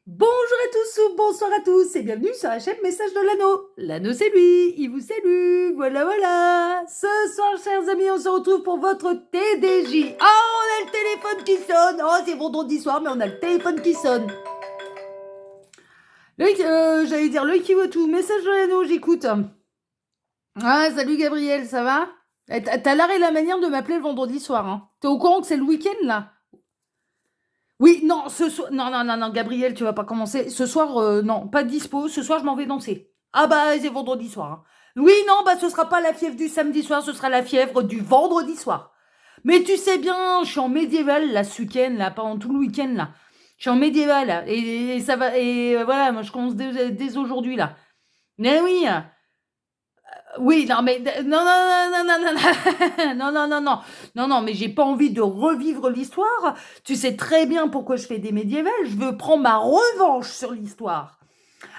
Bonjour à tous ou bonsoir à tous et bienvenue sur la chaîne Message de l'Anneau. L'Anneau c'est lui, il vous salue, voilà voilà. Ce soir chers amis on se retrouve pour votre TDJ. Oh on a le téléphone qui sonne, oh c'est vendredi soir mais on a le téléphone qui sonne. J'allais dire le qui veut tout, Message de l'Anneau j'écoute. Ah salut Gabriel, ça va? T'as l'art et la manière de m'appeler le vendredi soir, hein. T'es au courant que c'est le week-end là? Oui, non, ce soir. Non, non, non, non, Gabriel, tu vas pas commencer. Ce soir, non, pas de dispo. Ce soir, je m'en vais danser. Ah bah, c'est vendredi soir, hein. Oui, non, bah, ce sera pas la fièvre du samedi soir, ce sera la fièvre du vendredi soir. Mais tu sais bien, je suis en médiéval, là, ce week-end, là, pendant tout le week-end, là. Je suis en médiéval, là, et ça va. Et voilà, moi, je commence dès aujourd'hui, là. Mais oui, oui, non, mais non, non, non, non, non, non, non, non, non, non, non, non, mais j'ai pas envie de revivre l'histoire. Tu sais très bien pourquoi je fais des médiévales. Je veux prendre ma revanche sur l'histoire.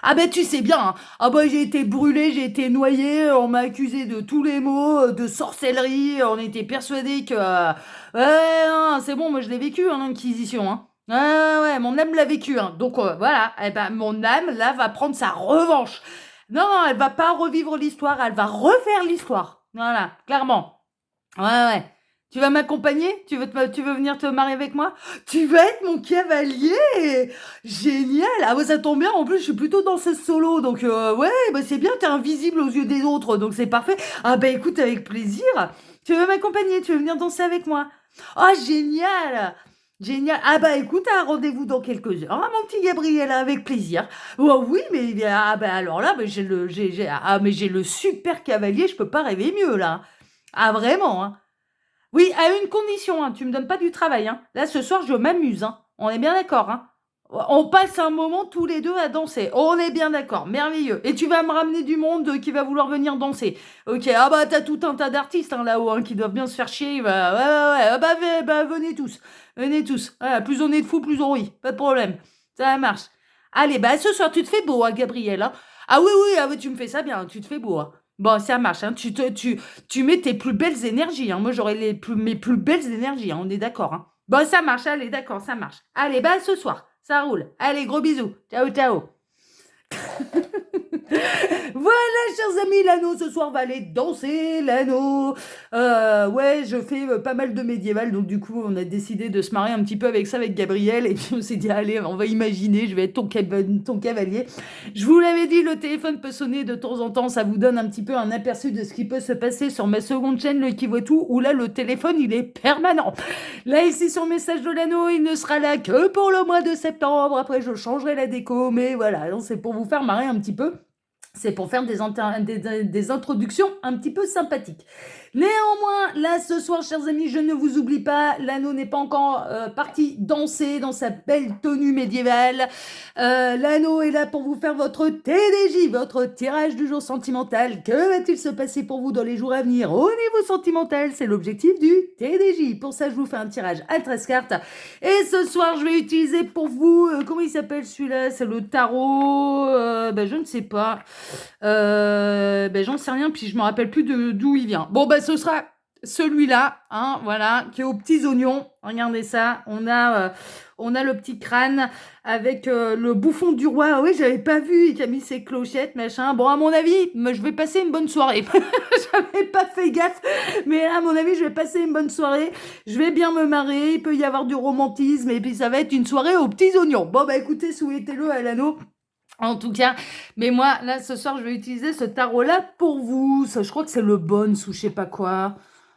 Ah ben tu sais bien, hein. Ah ben j'ai été brûlé, j'ai été noyé, on m'a accusé de tous les maux, de sorcellerie, on était persuadé que... ouais, non, c'est bon, moi je l'ai vécu, hein, l'Inquisition, hein. Ouais, ouais, mon âme l'a vécu, hein. Donc voilà, eh ben, mon âme, là, va prendre sa revanche. Non, non, elle va pas revivre l'histoire, elle va refaire l'histoire. Voilà, clairement. Ouais, ouais. Tu vas m'accompagner? Tu veux venir te marier avec moi? Tu vas être mon cavalier! Génial! Ah ouais, ça tombe bien, en plus je suis plutôt danseuse solo, donc ouais, bah c'est bien, t'es invisible aux yeux des autres, donc c'est parfait. Ah bah écoute, avec plaisir. Tu veux m'accompagner? Tu veux venir danser avec moi? Oh génial! Génial. Ah bah écoute, un rendez-vous dans quelques heures, hein, mon petit Gabriel, avec plaisir. Oh oui, mais ah bah alors là, bah, j'ai le super cavalier, je peux pas rêver mieux là. Ah vraiment, hein. Oui, à une condition, hein, tu me donnes pas du travail, hein. Là, ce soir, je m'amuse, hein. On est bien d'accord, hein. On passe un moment tous les deux à danser. On est bien d'accord, merveilleux. Et tu vas me ramener du monde qui va vouloir venir danser. Ok, ah bah t'as tout un tas d'artistes hein, là-haut hein, qui doivent bien se faire chier. Bah, ouais, ouais, ouais. Ah bah, venez tous. Venez tous. Voilà, plus on est de fous, plus on rit. Pas de problème. Ça marche. Allez, bah ce soir, tu te fais beau, hein, Gabriel, hein. Ah oui, oui, ah, oui, tu me fais ça bien, tu te fais beau, hein. Bon, ça marche, hein. Tu mets tes plus belles énergies, hein. Moi, j'aurai mes plus belles énergies, hein. On est d'accord, hein. Bon, ça marche, allez, d'accord, ça marche. Allez, bah, ce soir, ça roule. Allez, gros bisous. Ciao, ciao. Voilà, chers amis, l'anneau ce soir va aller danser, l'anneau. Ouais, je fais pas mal de médiéval, donc du coup, on a décidé de se marier un petit peu avec ça, avec Gabriel, et puis on s'est dit, allez, on va imaginer, je vais être ton cavalier. Je vous l'avais dit, le téléphone peut sonner de temps en temps, ça vous donne un petit peu un aperçu de ce qui peut se passer sur ma seconde chaîne, le qui voit tout, où là, le téléphone, il est permanent. Là, ici, sur Message de l'anneau, il ne sera là que pour le mois de septembre, après, je changerai la déco, mais voilà, c'est pour vous faire marrer un petit peu. C'est pour faire des introductions un petit peu sympathiques. Néanmoins, là, ce soir, chers amis, je ne vous oublie pas, l'anneau n'est pas encore parti danser dans sa belle tenue médiévale. L'anneau est là pour vous faire votre TDJ, votre tirage du jour sentimental. Que va-t-il se passer pour vous dans les jours à venir au niveau sentimental? C'est l'objectif du TDJ. Pour ça, je vous fais un tirage à 13 cartes. Et ce soir, je vais utiliser pour vous, comment il s'appelle celui-là? C'est le tarot, je ne sais pas. J'en sais rien, puis je me rappelle plus d'où il vient. Bon, ce sera celui-là, hein, voilà, qui est aux petits oignons. Regardez ça, on a le petit crâne avec le bouffon du roi. Ah oui, j'avais pas vu, il a mis ses clochettes, machin. Bon, à mon avis, je vais passer une bonne soirée. J'avais pas fait gaffe, mais à mon avis, je vais passer une bonne soirée. Je vais bien me marrer, il peut y avoir du romantisme, et puis ça va être une soirée aux petits oignons. Bon, écoutez, souhaitez-le à l'anneau. En tout cas, mais moi, là, ce soir, je vais utiliser ce tarot-là pour vous. Ça, je crois que c'est le Bones ou je sais pas quoi.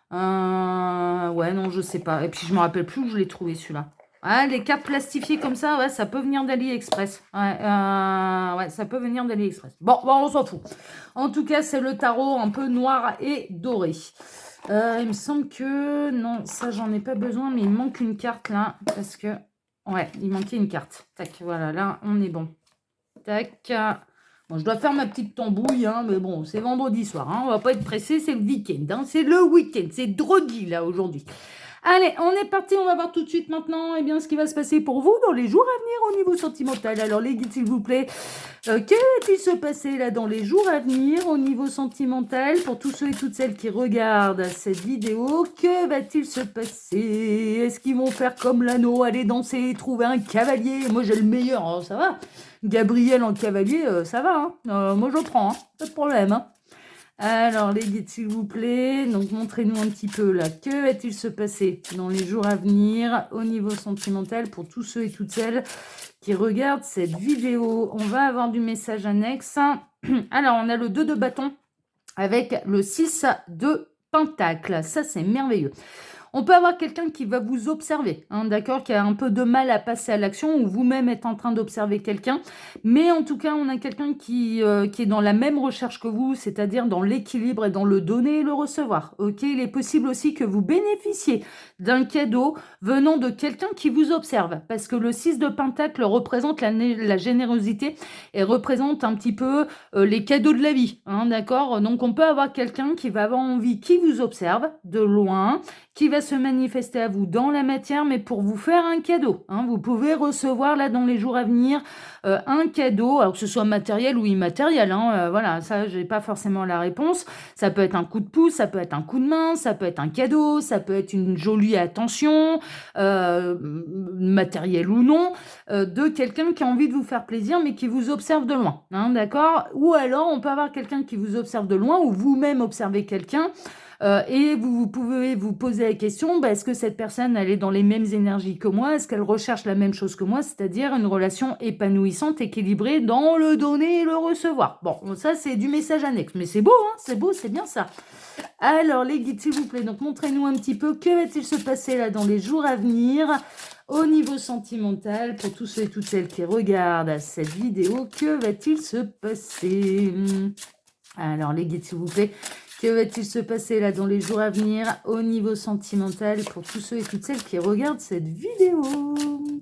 Ouais, non, je sais pas. Et puis, je me rappelle plus où je l'ai trouvé, celui-là. Ah, les cartes plastifiées comme ça, ouais, ça peut venir d'AliExpress. Ouais, ça peut venir d'AliExpress. Bon, on s'en fout. En tout cas, c'est le tarot un peu noir et doré. Il me semble que... Non, ça, j'en ai pas besoin, mais il me manque une carte, là, parce que... Ouais, il manquait une carte. Tac, voilà, là, on est bon. Tac. Bon, je dois faire ma petite tambouille, hein, mais bon, c'est vendredi soir, hein, on va pas être pressé, c'est le week-end, hein, c'est le week-end, c'est drodi là aujourd'hui. Allez, on est parti, on va voir tout de suite maintenant ce qui va se passer pour vous dans les jours à venir au niveau sentimental. Alors les guides, s'il vous plaît, que va-t-il se passer là dans les jours à venir au niveau sentimental pour tous ceux et toutes celles qui regardent cette vidéo? Que va-t-il se passer? Est-ce qu'ils vont faire comme l'anneau, aller danser, trouver un cavalier? Moi j'ai le meilleur, hein, ça va. Gabriel en cavalier, ça va. Hein. Moi je prends, hein, pas de problème. Hein. Alors, les guides, s'il vous plaît, donc montrez-nous un petit peu là, que va-t-il se passer dans les jours à venir au niveau sentimental pour tous ceux et toutes celles qui regardent cette vidéo? On va avoir du message annexe. Alors, on a le 2 de bâton avec le 6 de pentacle. Ça, c'est merveilleux. On peut avoir quelqu'un qui va vous observer, hein, d'accord, qui a un peu de mal à passer à l'action ou vous-même êtes en train d'observer quelqu'un. Mais en tout cas, on a quelqu'un qui est dans la même recherche que vous, c'est-à-dire dans l'équilibre et dans le donner et le recevoir. Ok, il est possible aussi que vous bénéficiez d'un cadeau venant de quelqu'un qui vous observe, parce que le 6 de pentacle représente la générosité et représente un petit peu les cadeaux de la vie, hein, d'accord. Donc on peut avoir quelqu'un qui va avoir envie, qui vous observe de loin, qui va se manifester à vous dans la matière, mais pour vous faire un cadeau. Hein. Vous pouvez recevoir là dans les jours à venir un cadeau, alors que ce soit matériel ou immatériel. Hein. Voilà, ça, j'ai pas forcément la réponse. Ça peut être un coup de pouce, ça peut être un coup de main, ça peut être un cadeau, ça peut être une jolie attention, matériel ou non, de quelqu'un qui a envie de vous faire plaisir, mais qui vous observe de loin. Hein, d'accord? Ou alors, on peut avoir quelqu'un qui vous observe de loin, ou vous-même observez quelqu'un. Et vous pouvez vous poser la question, est-ce que cette personne, elle est dans les mêmes énergies que moi? Est-ce qu'elle recherche la même chose que moi? C'est-à-dire une relation épanouissante, équilibrée dans le donner et le recevoir. Bon, ça, c'est du message annexe. Mais c'est beau, hein, c'est beau, c'est bien ça. Alors, les guides, s'il vous plaît, donc montrez-nous un petit peu que va-t-il se passer là dans les jours à venir au niveau sentimental pour tous ceux et toutes celles qui regardent cette vidéo. Que va-t-il se passer? Alors, les guides, s'il vous plaît, que va-t-il se passer là dans les jours à venir au niveau sentimental pour tous ceux et toutes celles qui regardent cette vidéo?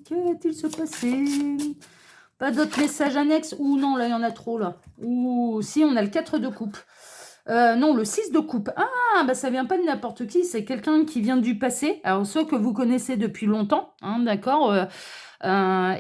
Que va-t-il se passer? Pas d'autres messages annexes? Ou non, là, il y en a trop, là. Ou si, on a le 4 de coupe. Non, le 6 de coupe. Ah, bah ça vient pas de n'importe qui, c'est quelqu'un qui vient du passé. Alors, soit que vous connaissez depuis longtemps, hein, d'accord,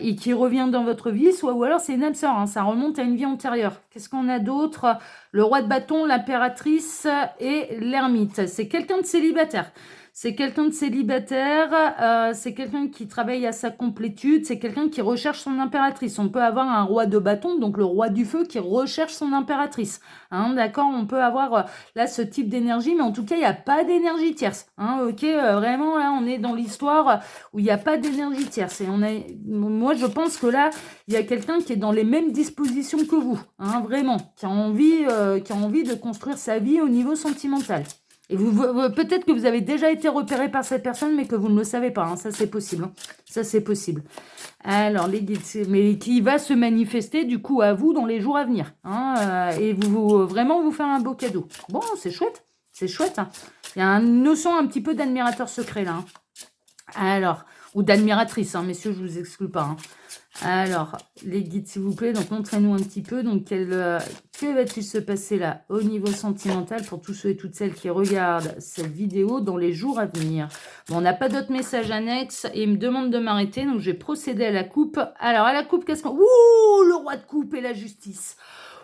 et qui revient dans votre vie, soit ou alors c'est une âme sœur, hein, ça remonte à une vie antérieure. Qu'est-ce qu'on a d'autre? Le roi de bâton, l'impératrice et l'ermite. C'est quelqu'un de célibataire. C'est quelqu'un de célibataire, c'est quelqu'un qui travaille à sa complétude, c'est quelqu'un qui recherche son impératrice. On peut avoir un roi de bâton, donc le roi du feu, qui recherche son impératrice. Hein, d'accord, on peut avoir là ce type d'énergie, mais en tout cas, il n'y a pas d'énergie tierce. Hein, ok, vraiment, là, on est dans l'histoire où il n'y a pas d'énergie tierce. Et moi, je pense que là, il y a quelqu'un qui est dans les mêmes dispositions que vous. Hein, vraiment, qui a envie de construire sa vie au niveau sentimental. Et peut-être que vous avez déjà été repéré par cette personne, mais que vous ne le savez pas. Hein. Ça, c'est possible. Hein. Ça, c'est possible. Alors, les guides, mais qui va se manifester, du coup, à vous dans les jours à venir. Hein, et vraiment vous faire un beau cadeau. Bon, c'est chouette. C'est chouette. Hein. Il y a une notion un petit peu d'admirateur secret, là. Hein. Alors, ou d'admiratrice, hein, messieurs, je vous exclue pas. Hein. Alors, les guides, s'il vous plaît, donc montrez-nous un petit peu. Donc, que va-t-il se passer là au niveau sentimental pour tous ceux et toutes celles qui regardent cette vidéo dans les jours à venir? Bon, on n'a pas d'autres messages annexes et il me demande de m'arrêter, donc je vais procéder à la coupe. Alors, à la coupe, qu'est-ce qu'on... Ouh, le roi de coupe et la justice.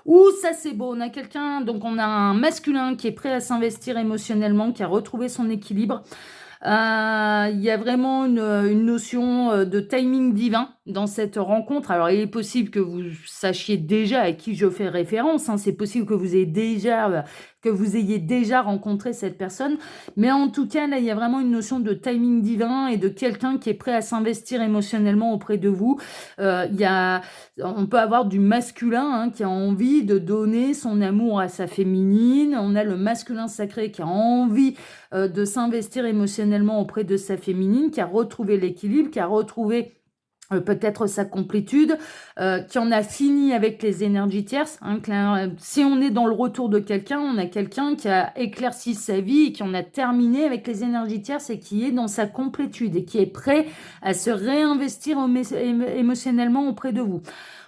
Ouh, ça c'est beau, on a quelqu'un, donc on a un masculin qui est prêt à s'investir émotionnellement, qui a retrouvé son équilibre. Il y a vraiment une notion de timing divin dans cette rencontre. Alors, il est possible que vous sachiez déjà à qui je fais référence. Hein. C'est possible que vous ayez déjà rencontré cette personne. Mais en tout cas, là, il y a vraiment une notion de timing divin et de quelqu'un qui est prêt à s'investir émotionnellement auprès de vous. On peut avoir du masculin hein, qui a envie de donner son amour à sa féminine. On a le masculin sacré qui a envie de s'investir émotionnellement auprès de sa féminine, qui a retrouvé l'équilibre, qui a retrouvé peut-être sa complétude, qui en a fini avec les énergies tierces. Hein, si on est dans le retour de quelqu'un, on a quelqu'un qui a éclairci sa vie et qui en a terminé avec les énergies tierces et qui est dans sa complétude et qui est prêt à se réinvestir émotionnellement auprès de vous.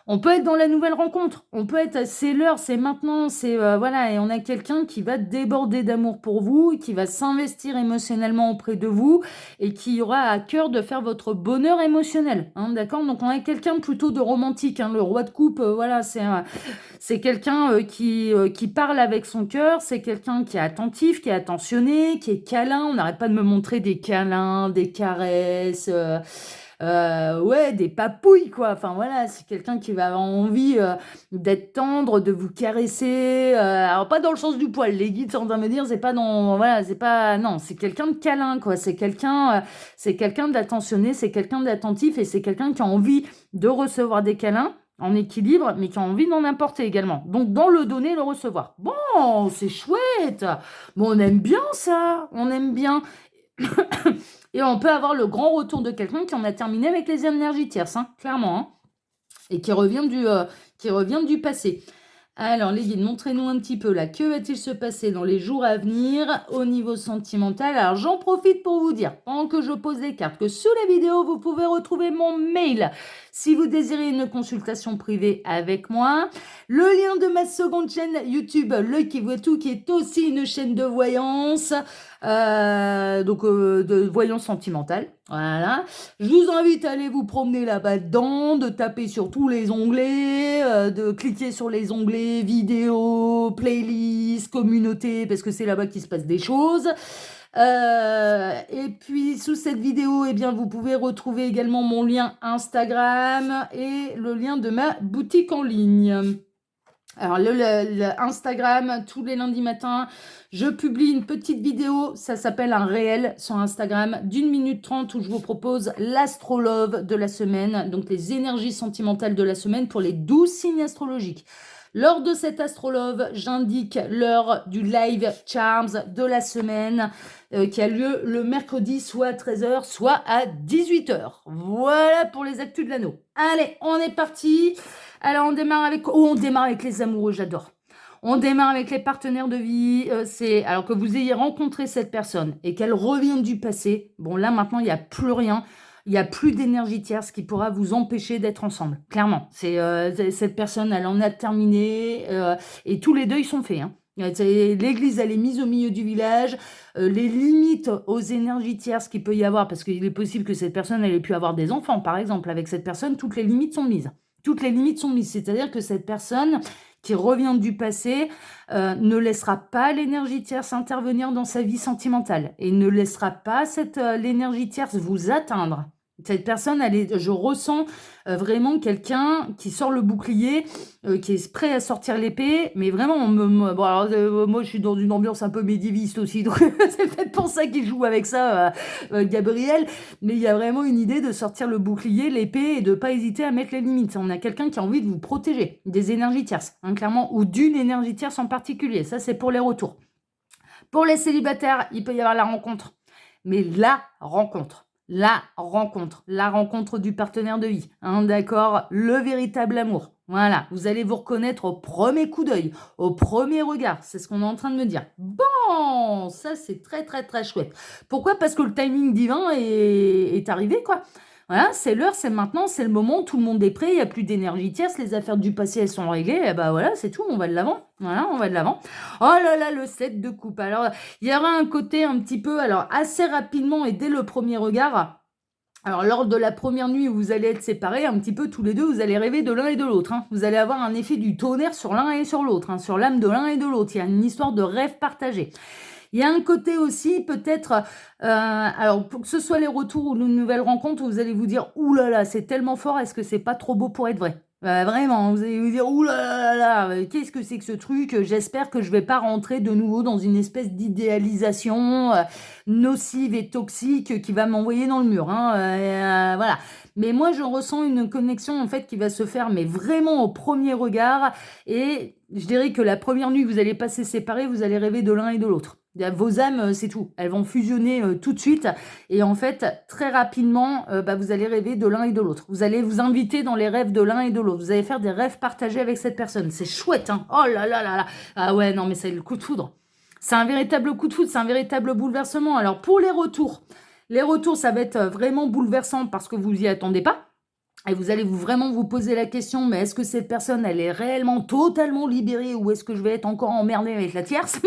On peut être dans la nouvelle rencontre, on peut être c'est l'heure, c'est maintenant, c'est voilà, et on a quelqu'un qui va déborder d'amour pour vous, qui va s'investir émotionnellement auprès de vous et qui aura à cœur de faire votre bonheur émotionnel, hein, d'accord? Donc on a quelqu'un plutôt de romantique, hein, le roi de coupe, voilà, c'est quelqu'un qui parle avec son cœur, c'est quelqu'un qui est attentif, qui est attentionné, qui est câlin. On n'arrête pas de me montrer des câlins, des caresses, ouais, des papouilles, quoi. Enfin voilà, c'est quelqu'un qui va avoir envie d'être tendre, de vous caresser. Alors pas dans le sens du poil, les guides sont en train de me dire, c'est pas dans, voilà, c'est pas, non, c'est quelqu'un de câlin, quoi. C'est quelqu'un d'attentionné, c'est quelqu'un d'attentif et c'est quelqu'un qui a envie de recevoir des câlins en équilibre, mais qui a envie d'en apporter également. Donc, dans le donner et le recevoir. Bon, c'est chouette. Bon, on aime bien ça. On aime bien. Et on peut avoir le grand retour de quelqu'un qui en a terminé avec les énergies tierces, hein, clairement. Hein, et qui revient du passé. Alors, les guides, montrez-nous un petit peu là. Que va-t-il se passer dans les jours à venir au niveau sentimental? Alors, j'en profite pour vous dire, pendant que je pose les cartes, que sous la vidéo, vous pouvez retrouver mon mail si vous désirez une consultation privée avec moi. Le lien de ma seconde chaîne YouTube, L'œil qui voit tout, qui est aussi une chaîne de voyance, de voyance sentimentale. Voilà. Je vous invite à aller vous promener là-bas dedans, de taper sur tous les onglets, de cliquer sur les onglets vidéo, playlist, communauté, parce que c'est là-bas qu'il se passe des choses. Et puis sous cette vidéo, eh bien, vous pouvez retrouver également mon lien Instagram et le lien de ma boutique en ligne. Alors le Instagram, tous les lundis matins, je publie une petite vidéo, ça s'appelle un réel sur Instagram, d'1 minute 30 où je vous propose l'astrolove de la semaine, donc les énergies sentimentales de la semaine pour les 12 signes astrologiques. Lors de cette astrolove, j'indique l'heure du live Charms de la semaine qui a lieu le mercredi, soit à 13h, soit à 18h. Voilà pour les actus de l'anneau. Allez, on est parti. Alors, on démarre avec les amoureux, j'adore. On démarre avec les partenaires de vie. Alors que vous ayez rencontré cette personne et qu'elle revienne du passé, bon là maintenant, il n'y a plus rien. Il n'y a plus d'énergie tierce qui pourra vous empêcher d'être ensemble. Clairement, cette personne, elle en a terminé et tous les deuils sont faits. Hein. L'église, elle est mise au milieu du village. Les limites aux énergies tierces qu'il peut y avoir, parce qu'il est possible que cette personne, elle ait pu avoir des enfants, par exemple. Avec cette personne, toutes les limites sont mises. Toutes les limites sont mises. C'est-à-dire que cette personne qui revient du passé ne laissera pas l'énergie tierce intervenir dans sa vie sentimentale et ne laissera pas l'énergie tierce vous atteindre. Cette personne, je ressens vraiment quelqu'un qui sort le bouclier, qui est prêt à sortir l'épée, mais vraiment, moi je suis dans une ambiance un peu médiéviste aussi, donc c'est peut-être pour ça qu'il joue avec ça, Gabriel, mais il y a vraiment une idée de sortir le bouclier, l'épée, et de ne pas hésiter à mettre les limites. On a quelqu'un qui a envie de vous protéger des énergies tierces, hein, clairement, ou d'une énergie tierce en particulier. Ça, c'est pour les retours. Pour les célibataires, il peut y avoir la rencontre, mais la rencontre du partenaire de vie, hein, d'accord, le véritable amour. Voilà, vous allez vous reconnaître au premier coup d'œil, au premier regard, c'est ce qu'on est en train de me dire. Bon, ça c'est très très très chouette. Pourquoi? Parce que le timing divin est arrivé, quoi. Voilà, c'est l'heure, c'est maintenant, c'est le moment, tout le monde est prêt, il n'y a plus d'énergie tierce, les affaires du passé, elles sont réglées, et ben voilà, c'est tout, on va de l'avant. Voilà, on va de l'avant. Oh là là, le 7 de coupe. Alors, il y aura un côté un petit peu, alors assez rapidement et dès le premier regard. Alors, lors de la première nuit où vous allez être séparés, un petit peu tous les deux, vous allez rêver de l'un et de l'autre. Hein. Vous allez avoir un effet du tonnerre sur l'un et sur l'autre, hein, sur l'âme de l'un et de l'autre. Il y a une histoire de rêve partagé. Il y a un côté aussi, peut-être, alors pour que ce soit les retours ou une nouvelle rencontre, vous allez vous dire, ouh là là, c'est tellement fort, est-ce que c'est pas trop beau pour être vrai? Vraiment, vous allez vous dire, ouh là là là, qu'est-ce que c'est que ce truc? J'espère que je vais pas rentrer de nouveau dans une espèce d'idéalisation nocive et toxique qui va m'envoyer dans le mur. Hein, voilà. Mais moi, je ressens une connexion en fait qui va se faire, mais vraiment au premier regard. Et je dirais que la première nuit, vous allez passer séparés, vous allez rêver de l'un et de l'autre. Vos âmes, c'est tout. Elles vont fusionner tout de suite. Et en fait, très rapidement, vous allez rêver de l'un et de l'autre. Vous allez vous inviter dans les rêves de l'un et de l'autre. Vous allez faire des rêves partagés avec cette personne. C'est chouette, hein. Oh là là là là. Ah ouais, non, mais c'est le coup de foudre. C'est un véritable coup de foudre, c'est un véritable bouleversement. Alors, pour les retours, ça va être vraiment bouleversant parce que vous y attendez pas. Et vous allez vraiment vous poser la question, mais est-ce que cette personne, elle est réellement totalement libérée ou est-ce que je vais être encore emmerdée avec la tierce?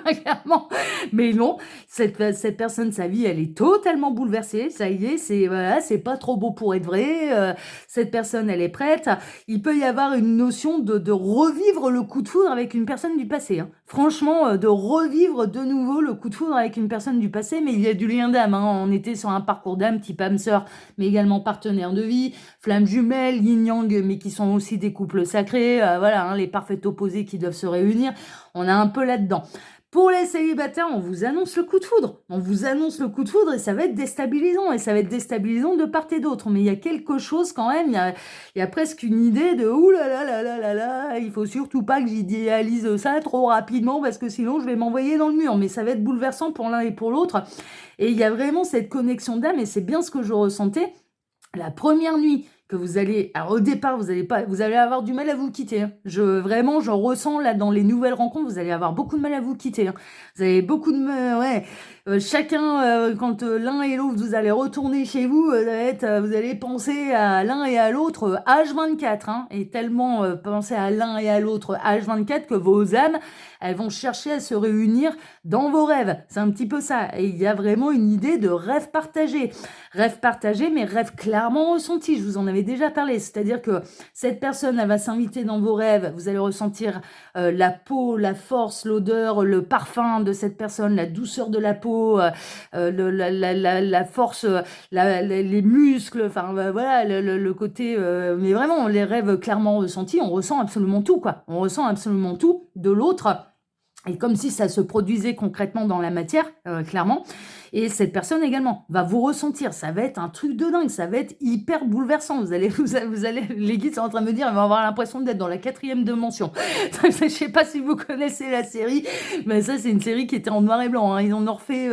Clairement. Mais non, cette personne, sa vie, elle est totalement bouleversée. Ça y est, voilà, c'est pas trop beau pour être vrai. Cette personne, elle est prête. Il peut y avoir une notion de revivre le coup de foudre avec une personne du passé. Hein. Franchement, de revivre de nouveau le coup de foudre avec une personne du passé, mais il y a du lien d'âme. Hein. On était sur un parcours d'âme type âme sœur, mais également partenaire de vie. Flammes jumelles, yin-yang, mais qui sont aussi des couples sacrés, voilà, hein, les parfaits opposés qui doivent se réunir. On est un peu là-dedans. Pour les célibataires, on vous annonce le coup de foudre. On vous annonce le coup de foudre et ça va être déstabilisant. Et ça va être déstabilisant de part et d'autre. Mais il y a quelque chose quand même, il y a presque une idée de « Ouh là là là là là là, il faut surtout pas que j'idéalise ça trop rapidement parce que sinon je vais m'envoyer dans le mur. » Mais ça va être bouleversant pour l'un et pour l'autre. Et il y a vraiment cette connexion d'âme et c'est bien ce que je ressentais. La première nuit que vous allez, alors au départ, vous allez avoir du mal à vous quitter. Hein. Vraiment, je ressens là dans les nouvelles rencontres, vous allez avoir beaucoup de mal à vous quitter. Hein. Vous avez beaucoup de mal, ouais. Chacun, quand l'un et l'autre, vous allez retourner chez vous, vous allez penser à l'un et à l'autre H24, hein, et tellement penser à l'un et à l'autre H24 que vos âmes, elles vont chercher à se réunir dans vos rêves. C'est un petit peu ça. Et il y a vraiment une idée de rêve partagé. Rêve partagé, mais rêve clairement ressenti. Je vous en avais déjà parlé. C'est-à-dire que cette personne, elle va s'inviter dans vos rêves. Vous allez ressentir la peau, la force, l'odeur, le parfum de cette personne, la douceur de la peau, la force, les muscles, enfin voilà, le côté... mais vraiment, les rêves clairement ressentis, on ressent absolument tout, quoi. On ressent absolument tout de l'autre. Et comme si ça se produisait concrètement dans la matière, clairement. Et cette personne également va vous ressentir. Ça va être un truc de dingue. Ça va être hyper bouleversant. Vous allez, les guides sont en train de me dire, ils vont avoir l'impression d'être dans la 4e dimension. Je sais pas si vous connaissez la série, mais ça, c'est une série qui était en noir et blanc. Hein. Ils en ont refait,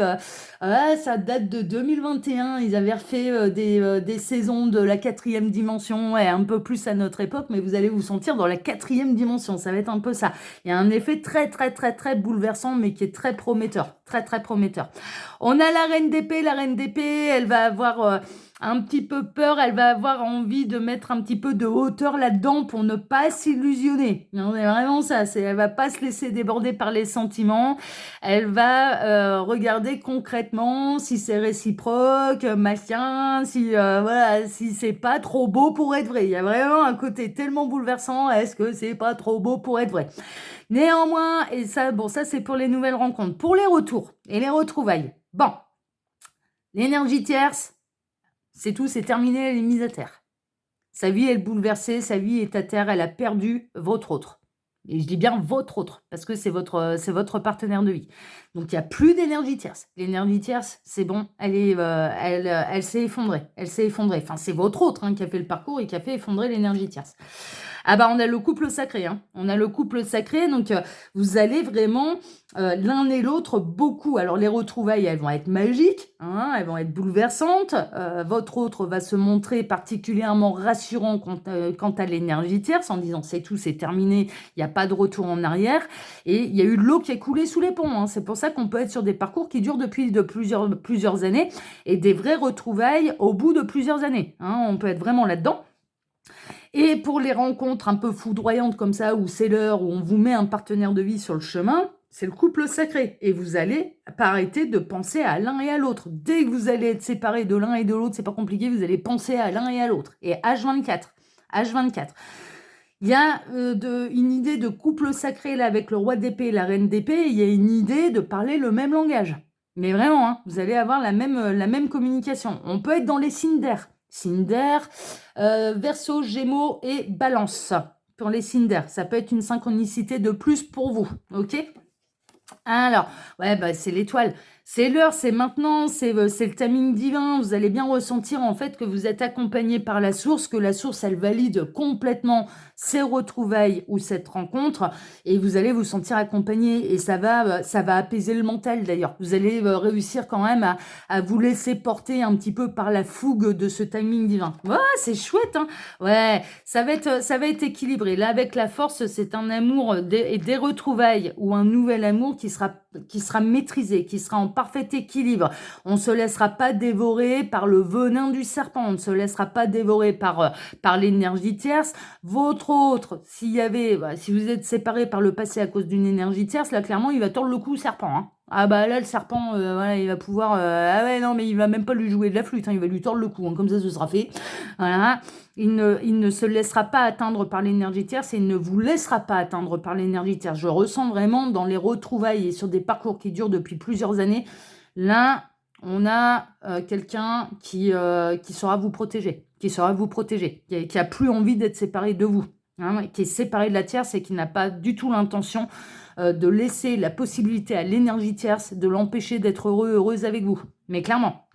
ça date de 2021. Ils avaient refait des saisons de la 4e dimension, ouais, un peu plus à notre époque, mais vous allez vous sentir dans la 4e dimension. Ça va être un peu ça. Il y a un effet très, très, très, très bouleversant, mais qui est très prometteur. Très, très prometteur. On a la reine d'épée. La reine d'épée, elle va avoir un petit peu peur. Elle va avoir envie de mettre un petit peu de hauteur là-dedans pour ne pas s'illusionner. C'est vraiment ça. Elle va pas se laisser déborder par les sentiments. Elle va regarder concrètement si c'est réciproque, machin, voilà, si c'est pas trop beau pour être vrai. Il y a vraiment un côté tellement bouleversant. Est-ce que c'est pas trop beau pour être vrai? Néanmoins, et ça, bon, ça c'est pour les nouvelles rencontres. Pour les retours et les retrouvailles, bon, l'énergie tierce, c'est tout, c'est terminé, elle est mise à terre. Sa vie est bouleversée, sa vie est à terre, elle a perdu votre autre. Et je dis bien votre autre, parce que c'est votre partenaire de vie. Donc, il n'y a plus d'énergie tierce. L'énergie tierce, c'est bon, elle s'est effondrée. Elle s'est effondrée. Enfin, c'est votre autre hein, qui a fait le parcours et qui a fait effondrer l'énergie tierce. Ah bah, on a le couple sacré. Hein. On a le couple sacré, donc vous allez vraiment, l'un et l'autre, beaucoup. Alors, les retrouvailles, elles vont être magiques, hein, elles vont être bouleversantes. Votre autre va se montrer particulièrement rassurant quant à l'énergie tierce, en disant c'est tout, c'est terminé, il n'y a pas de retour en arrière. Et il y a eu de l'eau qui a coulé sous les ponts. Hein. C'est pour ça qu'on peut être sur des parcours qui durent depuis plusieurs années et des vraies retrouvailles au bout de plusieurs années. Hein. On peut être vraiment là-dedans. Et pour les rencontres un peu foudroyantes comme ça, où c'est l'heure, où on vous met un partenaire de vie sur le chemin, c'est le couple sacré. Et vous allez pas arrêter de penser à l'un et à l'autre. Dès que vous allez être séparés de l'un et de l'autre, c'est pas compliqué, vous allez penser à l'un et à l'autre. Et H24. Il y a une idée de couple sacré là avec le roi d'épée et la reine d'épée. Il y a une idée de parler le même langage. Mais vraiment, hein, vous allez avoir la même communication. On peut être dans les signes d'air. Signes d'air, Verseau, Gémeaux et Balance. Pour les signes d'air, ça peut être une synchronicité de plus pour vous. Ok ? Alors, ouais, bah, c'est l'étoile. C'est l'heure, c'est maintenant, c'est le timing divin. Vous allez bien ressentir en fait que vous êtes accompagné par la source, que la source, elle valide complètement ces retrouvailles ou cette rencontre et vous allez vous sentir accompagné et ça va apaiser le mental d'ailleurs. Vous allez réussir quand même à vous laisser porter un petit peu par la fougue de ce timing divin. Ouais, c'est chouette, hein. Ouais, ça va être équilibré. Là, avec la force, c'est un amour et des retrouvailles ou un nouvel amour qui sera maîtrisé, qui sera en parfait équilibre. On ne se laissera pas dévorer par le venin du serpent. On ne se laissera pas dévorer par l'énergie tierce. Votre autre, si vous êtes séparés par le passé à cause d'une énergie tierce, là, clairement, il va tordre le cou au serpent. Hein. Ah bah là, le serpent, voilà, il va pouvoir... ah ouais, non, mais il va même pas lui jouer de la flûte. Hein, il va lui tordre le cou. Hein, comme ça, ce sera fait. Voilà. Il ne se laissera pas atteindre par l'énergie tierce et il ne vous laissera pas atteindre par l'énergie tierce. Je ressens vraiment dans les retrouvailles et sur des parcours qui durent depuis plusieurs années, là, on a quelqu'un qui saura vous protéger, qui a plus envie d'être séparé de vous, hein, qui est séparé de la tierce et qui n'a pas du tout l'intention de laisser la possibilité à l'énergie tierce de l'empêcher d'être heureuse avec vous. Mais clairement,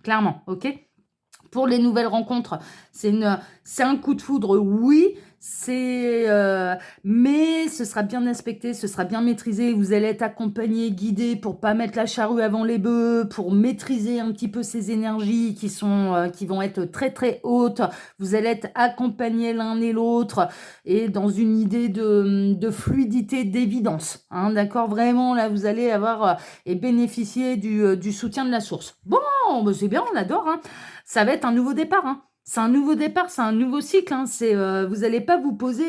ok ? Pour les nouvelles rencontres, c'est un coup de foudre, oui, mais ce sera bien inspecté, ce sera bien maîtrisé, vous allez être accompagné, guidé pour pas mettre la charrue avant les bœufs, pour maîtriser un petit peu ces énergies qui vont être très très hautes, vous allez être accompagnés l'un et l'autre et dans une idée de fluidité, d'évidence, hein, d'accord, vraiment là vous allez avoir et bénéficier du soutien de la source. Bon, bah, c'est bien, on adore, hein. Ça va être un nouveau départ, hein. C'est un nouveau départ, c'est un nouveau cycle. Hein. Vous n'allez pas vous poser...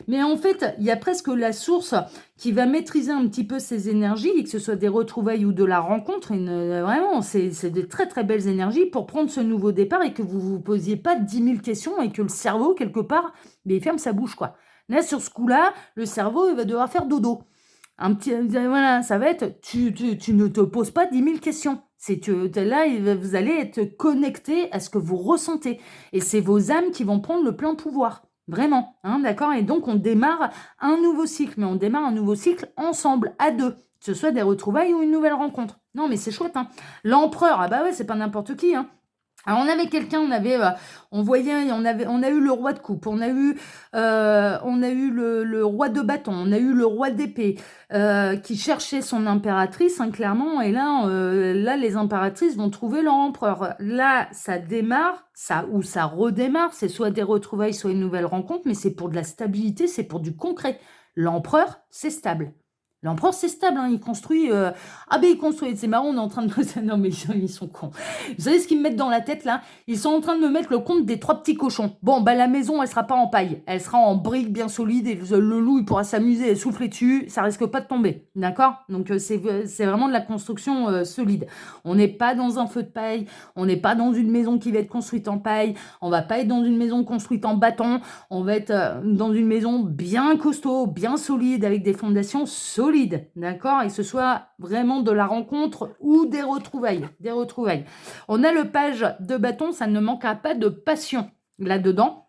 mais en fait, il y a presque la source qui va maîtriser un petit peu ces énergies, que ce soit des retrouvailles ou de la rencontre. Vraiment, c'est des très très belles énergies pour prendre ce nouveau départ et que vous ne vous posiez pas 10 000 questions et que le cerveau, quelque part, il ferme sa bouche, quoi. Là, sur ce coup-là, le cerveau, il va devoir faire dodo. Voilà, ça va être, tu ne te poses pas 10 000 questions. Là, vous allez être connecté à ce que vous ressentez. Et c'est vos âmes qui vont prendre le plein pouvoir. Vraiment, hein, d'accord ? Et donc, on démarre un nouveau cycle. Mais on démarre un nouveau cycle ensemble, à deux. Que ce soit des retrouvailles ou une nouvelle rencontre. Non, mais c'est chouette, hein. L'empereur, ah bah ouais, c'est pas n'importe qui, hein. Alors on avait quelqu'un, on a eu le roi de coupe, on a eu le roi de bâton, on a eu le roi d'épée qui cherchait son impératrice, hein, clairement, et là les impératrices vont trouver leur empereur. Là ça démarre, ça redémarre, c'est soit des retrouvailles, soit une nouvelle rencontre, mais c'est pour de la stabilité, c'est pour du concret. L'empereur, c'est stable. L'empereur, c'est stable, hein, il construit... il construit, c'est marrant, on est en train de... Non, mais ils sont cons. Vous savez ce qu'ils me mettent dans la tête, là ? Ils sont en train de me mettre le compte des 3 petits cochons. Bon, la maison, elle sera pas en paille. Elle sera en briques bien solides et le loup, il pourra s'amuser et souffler dessus. Ça risque pas de tomber, d'accord ? Donc, c'est vraiment de la construction solide. On n'est pas dans un feu de paille. On n'est pas dans une maison qui va être construite en paille. On va pas être dans une maison construite en bâton. On va être dans une maison bien costaud, bien solide, avec des fondations solides. D'accord, et que ce soit vraiment de la rencontre ou des retrouvailles. On a le page de bâton, ça ne manquera pas de passion là-dedans.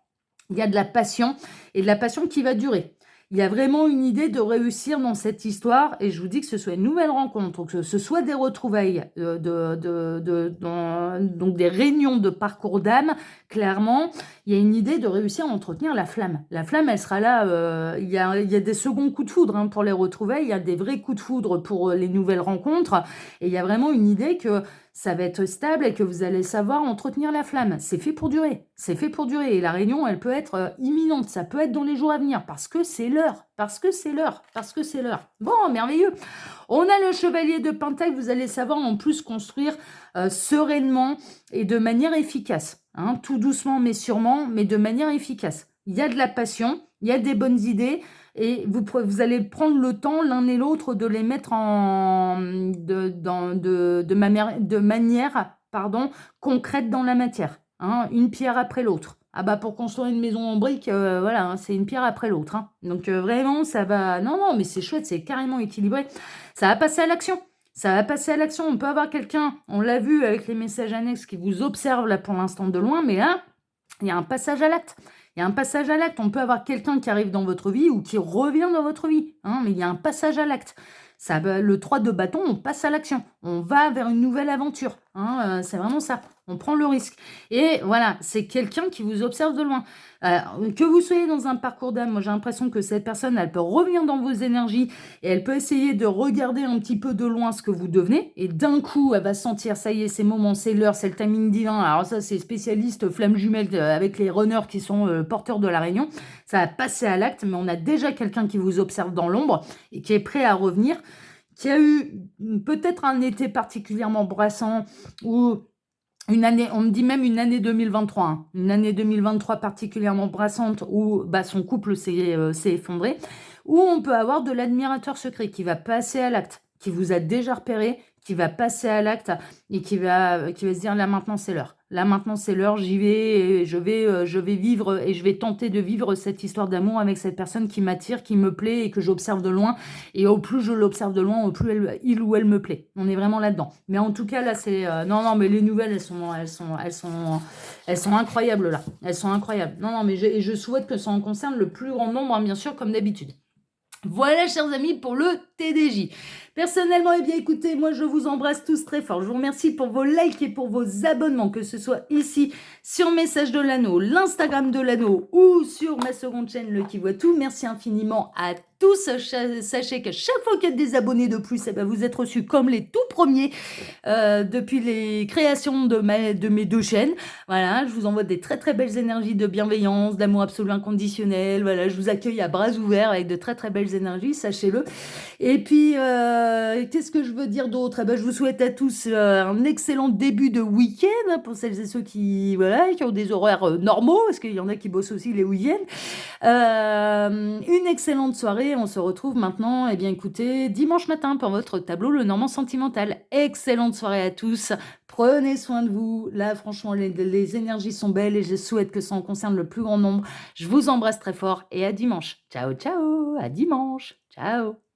Il y a de la passion et de la passion qui va durer. Il y a vraiment une idée de réussir dans cette histoire et je vous dis que ce soit une nouvelle rencontre, que ce soit des retrouvailles, donc des réunions de parcours d'âme, clairement, il y a une idée de réussir à entretenir la flamme. La flamme, elle sera là, il y a des seconds coups de foudre, hein, pour les retrouvailles, il y a des vrais coups de foudre pour les nouvelles rencontres et il y a vraiment une idée que ça va être stable et que vous allez savoir entretenir la flamme. C'est fait pour durer. Et la réunion, elle peut être imminente. Ça peut être dans les jours à venir parce que c'est l'heure. Bon, merveilleux. On a le chevalier de Pentacle. Vous allez savoir en plus construire sereinement et de manière efficace. Hein, tout doucement mais sûrement, mais de manière efficace. Il y a de la passion, il y a des bonnes idées. Et vous allez prendre le temps l'un et l'autre de les mettre de manière concrète dans la matière. Hein, une pierre après l'autre. Ah bah pour construire une maison en briques, voilà, hein, c'est une pierre après l'autre. Hein. Donc vraiment, ça va... Non, mais c'est chouette, c'est carrément équilibré. Ça va passer à l'action. On peut avoir quelqu'un, on l'a vu avec les messages annexes, qui vous observe là pour l'instant de loin, mais là, il y a un passage à l'acte. On peut avoir quelqu'un qui arrive dans votre vie ou qui revient dans votre vie. Hein, mais il y a un passage à l'acte. Le 3 de bâton, on passe à l'action. On va vers une nouvelle aventure. Hein, c'est vraiment ça. On prend le risque. Et voilà, c'est quelqu'un qui vous observe de loin. Que vous soyez dans un parcours d'âme, moi j'ai l'impression que cette personne, elle peut revenir dans vos énergies et elle peut essayer de regarder un petit peu de loin ce que vous devenez. Et d'un coup, elle va sentir, ça y est, c'est le moment, c'est l'heure, c'est le timing divin. Alors ça, c'est spécialiste flamme jumelle avec les runners qui sont porteurs de la réunion. Ça va passer à l'acte, mais on a déjà quelqu'un qui vous observe dans l'ombre et qui est prêt à revenir, qui a eu peut-être un été particulièrement brassant ou une année, on me dit même une année 2023, hein, une année 2023 particulièrement brassante où bah, son couple s'est effondré, ou on peut avoir de l'admirateur secret qui va passer à l'acte, qui vous a déjà repéré, qui va passer à l'acte et qui va se dire là maintenant c'est l'heure. Là maintenant c'est l'heure, j'y vais, et je vais vivre et je vais tenter de vivre cette histoire d'amour avec cette personne qui m'attire, qui me plaît et que j'observe de loin. Et au plus je l'observe de loin, au plus il ou elle me plaît. On est vraiment là-dedans. Mais en tout cas là c'est non mais les nouvelles elles sont incroyables là. Elles sont incroyables. Non mais je souhaite que ça en concerne le plus grand nombre, hein, bien sûr comme d'habitude. Voilà, chers amis, pour le TDJ. Personnellement, eh bien, écoutez, moi, je vous embrasse tous très fort. Je vous remercie pour vos likes et pour vos abonnements, que ce soit ici, sur Message de l'Anneau, l'Instagram de l'Anneau ou sur ma seconde chaîne, Le Qui Voit Tout. Merci infiniment à tous. Sachez qu'à chaque fois qu'il y a des abonnés de plus, eh ben, vous êtes reçus comme les tout premiers depuis les créations de mes deux chaînes. Voilà, je vous envoie des très très belles énergies de bienveillance, d'amour absolu inconditionnel. Voilà, je vous accueille à bras ouverts avec de très très belles énergies, sachez-le. Et puis, qu'est-ce que je veux dire d'autre? Eh ben, je vous souhaite à tous un excellent début de week-end, hein, pour celles et ceux qui, voilà, qui ont des horaires normaux, parce qu'il y en a qui bossent aussi les week-ends. Une excellente soirée. On se retrouve maintenant, eh bien, écoutez, dimanche matin pour votre tableau Le Normand Sentimental. Excellente soirée à tous. Prenez soin de vous. Là, franchement, les énergies sont belles et je souhaite que ça en concerne le plus grand nombre. Je vous embrasse très fort et à dimanche. Ciao, ciao. À dimanche. Ciao.